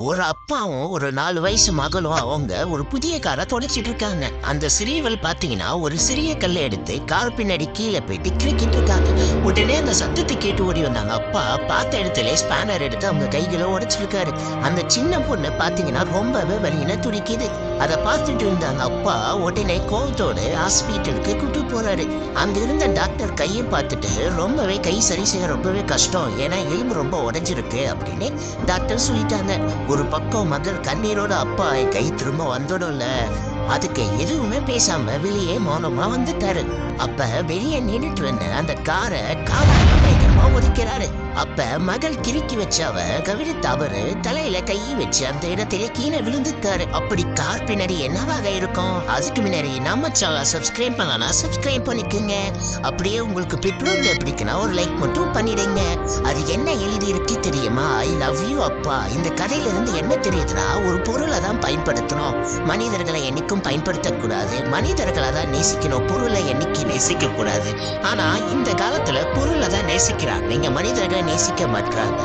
ஒரு அப்பாவும் ஒரு 4 வயசு மகளும் அவங்க ஒரு புதிய காரை தொடச்சிட்டு இருக்காங்க. அந்த சிறியவள் பாத்தீங்கன்னா ஒரு சிறிய கல்லை எடுத்து கார் பின்னாடி கீழே போயிட்டு கிரிக்கிட்டு இருக்காங்க. உடனே அந்த சத்தத்தை கேட்டு ஓடி வந்தாங்க. அப்பா பார்த்த இடத்துல ஸ்பேனர் எடுத்து அவங்க கைகளை உடைச்சிருக்காரு. அந்த சின்ன பொண்ணு பாத்தீங்கன்னா ரொம்பவே வலியில துடிக்குது. அதை பார்த்துட்டு இருந்தாங்க அப்பா உடனே கோவத்தோட ஹாஸ்பிட்டலுக்கு கூட்டு போறாரு. அங்க இருந்த டாக்டர் கையை பார்த்துட்டு ரொம்பவே கை சரி செய்ய ரொம்பவே கஷ்டம், ஏன்னா எலும்பு ரொம்ப உடைஞ்சிருக்கு அப்படின்னு டாக்டர் சொல்லிட்டாங்க. ஒரு பக்கம் மகள் கண்ணீரோட அப்பா என் கை திரும்ப வந்துடும்ல, அதுக்கு எதுவுமே பேசாம வெளியே மௌனமா வந்துட்டாரு. அப்ப வெளியே நின்றுட்டு இருந்த அந்த காரை பயங்கரமா ஒதுக்கிறாரு. அப்ப மகள் கிறுக்கி வச்சவ கவிழ்த்து அவரு தலையில கை வச்சு அந்த இடத்துல கீழே விழுந்துட்டாரு. அப்படி கார் பின்னாடி என்னவாக இருக்கும்? அதுக்கு முன்னாடி நம்ம சேனலை சப்ஸ்கிரைப் பண்ணலாம், சப்ஸ்கிரைப் பண்ணிக்கோங்க. அப்படியே உங்களுக்கு பெட்ரோல்ல பிடிக்குன்னா ஒரு லைக் மட்டும் பண்ணிடுங்க. அது என்ன எழுதி இருக்கு தெரியுமா? ஐ லவ் யூ அப்பா. இந்த கதையில இருந்து என்ன தெரியுதுன்னா, ஒரு பொருளை தான் பயன்படுத்தணும், மனிதர்களை என்னைக்கும் பயன்படுத்தக்கூடாது, மனிதர்களை தான் நேசிக்கணும், பொருளை என்னைக்கு நேசிக்க கூடாது. ஆனா இந்த காலத்துல பொருளை தான் நேசிக்கிறாங்க, நீங்க மனிதர்களை நேசிக்க மாட்டாங்க.